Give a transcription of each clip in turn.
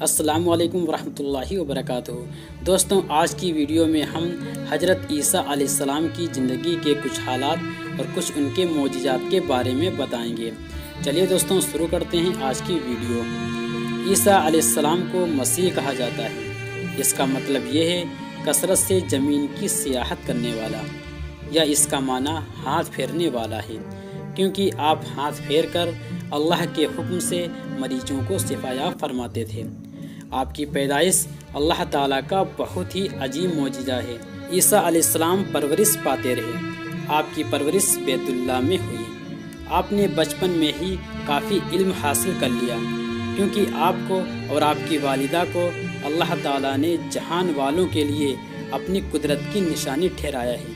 السلام علیکم ورحمۃ اللہ وبرکاتہ۔ دوستوں، آج کی ویڈیو میں ہم حضرت عیسیٰ علیہ السلام کی زندگی کے کچھ حالات اور کچھ ان کے معجزات کے بارے میں بتائیں گے۔ چلیے دوستوں، شروع کرتے ہیں آج کی ویڈیو۔ عیسیٰ علیہ السلام کو مسیح کہا جاتا ہے۔ اس کا مطلب یہ ہے کثرت سے زمین کی سیاحت کرنے والا، یا اس کا معنی ہاتھ پھیرنے والا ہے، کیونکہ آپ ہاتھ پھیر کر اللہ کے حکم سے مریضوں کو شفا یاب فرماتے تھے۔ آپ کی پیدائش اللہ تعالیٰ کا بہت ہی عظیم معجزہ ہے۔ عیسیٰ علیہ السلام پرورش پاتے رہے۔ آپ کی پرورش بیت اللہ میں ہوئی۔ آپ نے بچپن میں ہی کافی علم حاصل کر لیا، کیونکہ آپ کو اور آپ کی والدہ کو اللہ تعالیٰ نے جہان والوں کے لیے اپنی قدرت کی نشانی ٹھہرایا ہے۔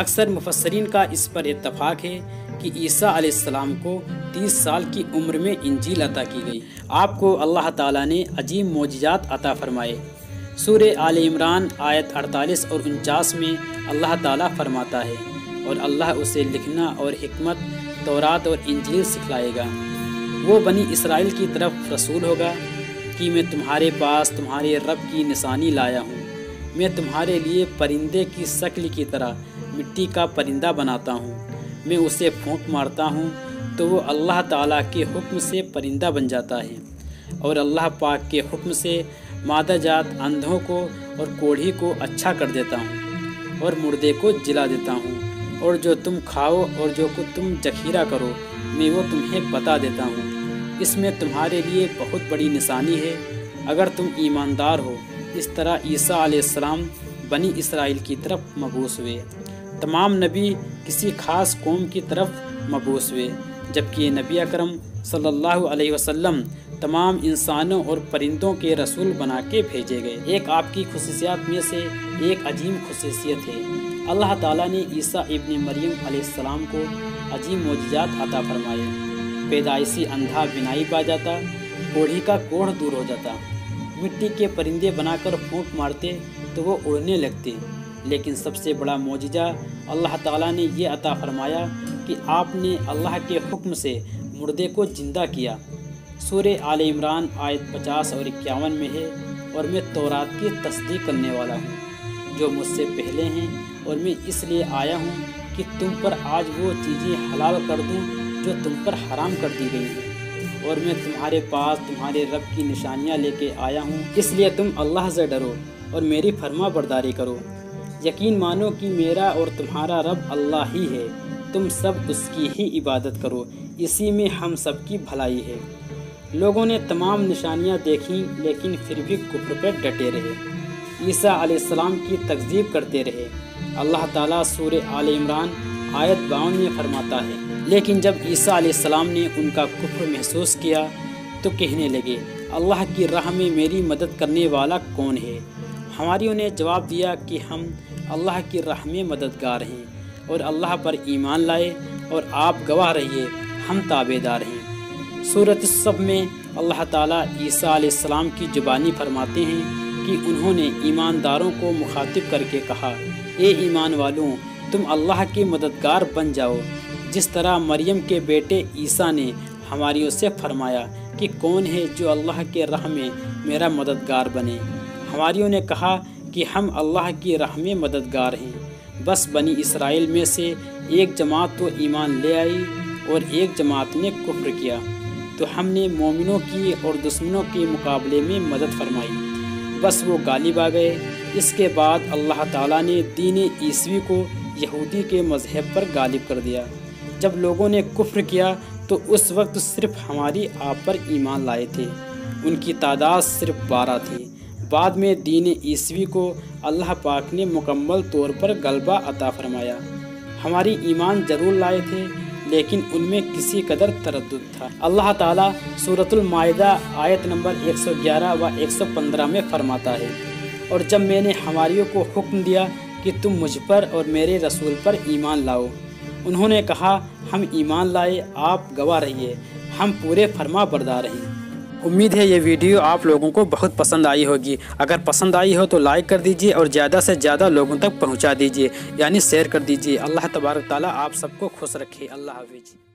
اکثر مفسرین کا اس پر اتفاق ہے کہ عیسیٰ علیہ السلام کو 30 سال کی عمر میں انجیل عطا کی گئی۔ آپ کو اللہ تعالیٰ نے عظیم معجزات عطا فرمائے۔ سورہ آل عمران آیت 48 اور 49 میں اللہ تعالیٰ فرماتا ہے، اور اللہ اسے لکھنا اور حکمت، تورات اور انجیل سکھلائے گا۔ وہ بنی اسرائیل کی طرف رسول ہوگا کہ میں تمہارے پاس تمہارے رب کی نشانی لایا ہوں۔ میں تمہارے لیے پرندے کی شکل کی طرح مٹی کا پرندہ بناتا ہوں۔ میں اسے پھونک مارتا ہوں تو وہ اللہ تعالیٰ کے حکم سے پرندہ بن جاتا ہے، اور اللہ پاک کے حکم سے مادہ جات اندھوں کو اور کوڑھی کو اچھا کر دیتا ہوں، اور مردے کو جلا دیتا ہوں، اور جو تم کھاؤ اور جو تم ذخیرہ کرو میں وہ تمہیں بتا دیتا ہوں۔ اس میں تمہارے لیے بہت بڑی نشانی ہے اگر تم ایماندار ہو۔ اس طرح عیسیٰ علیہ السلام بنی اسرائیل کی طرف مبعوث ہوئے۔ تمام نبی کسی خاص قوم کی طرف مبعوث ہوئے، جبکہ نبی اکرم صلی اللہ علیہ وسلم تمام انسانوں اور پرندوں کے رسول بنا کے بھیجے گئے۔ ایک آپ کی خصوصیات میں سے ایک عظیم خصوصیت ہے، اللہ تعالیٰ نے عیسیٰ ابن مریم علیہ السلام کو عظیم معجزات عطا فرمائے۔ پیدائشی اندھا بینائی پا جاتا، کوڑھی کا کوڑھ دور ہو جاتا، مٹی کے پرندے بنا کر پھونک مارتے تو وہ اڑنے لگتے۔ لیکن سب سے بڑا معجزہ اللہ تعالیٰ نے یہ عطا فرمایا کہ آپ نے اللہ کے حکم سے مردے کو زندہ کیا۔ سورہ آل عمران آیت 50 اور 51 میں ہے، اور میں تورات کی تصدیق کرنے والا ہوں جو مجھ سے پہلے ہیں، اور میں اس لیے آیا ہوں کہ تم پر آج وہ چیزیں حلال کر دوں جو تم پر حرام کر دی گئی ہیں، اور میں تمہارے پاس تمہارے رب کی نشانیاں لے کے آیا ہوں، اس لیے تم اللہ سے ڈرو اور میری فرما برداری کرو۔ یقین مانو کہ میرا اور تمہارا رب اللہ ہی ہے، تم سب اس کی ہی عبادت کرو، اسی میں ہم سب کی بھلائی ہے۔ لوگوں نے تمام نشانیاں دیکھیں لیکن پھر بھی کفر پر ڈٹے رہے، عیسیٰ علیہ السلام کی تکذیب کرتے رہے۔ اللہ تعالیٰ سورہ آل عمران آیت 52 میں فرماتا ہے، لیکن جب عیسیٰ علیہ السلام نے ان کا کفر محسوس کیا تو کہنے لگے، اللہ کی راہ میں میری مدد کرنے والا کون ہے؟ ہماریوں نے جواب دیا کہ ہم اللہ کی راہ میں مددگار ہیں، اور اللہ پر ایمان لائے، اور آپ گواہ رہیے ہم تابعدار ہیں۔ سورۃ الصف میں اللہ تعالیٰ عیسیٰ علیہ السلام کی زبانی فرماتے ہیں کہ انہوں نے ایمانداروں کو مخاطب کر کے کہا، اے ایمان والوں، تم اللہ کے مددگار بن جاؤ، جس طرح مریم کے بیٹے عیسیٰ نے ہماریوں سے فرمایا کہ کون ہے جو اللہ کے راہ میں میرا مددگار بنے۔ ہماریوں نے کہا کہ ہم اللہ کی راہ میں مددگار ہیں، بس بنی اسرائیل میں سے ایک جماعت تو ایمان لے آئی اور ایک جماعت نے کفر کیا، تو ہم نے مومنوں کی اور دشمنوں کے مقابلے میں مدد فرمائی، بس وہ غالب آ گئے۔ اس کے بعد اللہ تعالیٰ نے دین عیسوی کو یہودی کے مذہب پر غالب کر دیا۔ جب لوگوں نے کفر کیا تو اس وقت صرف ہماری آپ پر ایمان لائے تھے، ان کی تعداد صرف 12 تھی۔ بعد میں دین عیسوی کو اللہ پاک نے مکمل طور پر غلبہ عطا فرمایا۔ ہماری ایمان ضرور لائے تھے لیکن ان میں کسی قدر تردد تھا۔ اللہ تعالیٰ سورۃ المائدہ آیت نمبر 111 و 115 میں فرماتا ہے، اور جب میں نے ہماریوں کو حکم دیا کہ تم مجھ پر اور میرے رسول پر ایمان لاؤ، انہوں نے کہا ہم ایمان لائے، آپ گواہ رہیے ہم پورے فرما بردار ہیں۔ امید ہے یہ ویڈیو آپ لوگوں کو بہت پسند آئی ہوگی۔ اگر پسند آئی ہو تو لائک کر دیجئے اور زیادہ سے زیادہ لوگوں تک پہنچا دیجئے، یعنی شیئر کر دیجئے۔ اللہ تبارک تعالیٰ آپ سب کو خوش رکھے۔ اللہ حافظ۔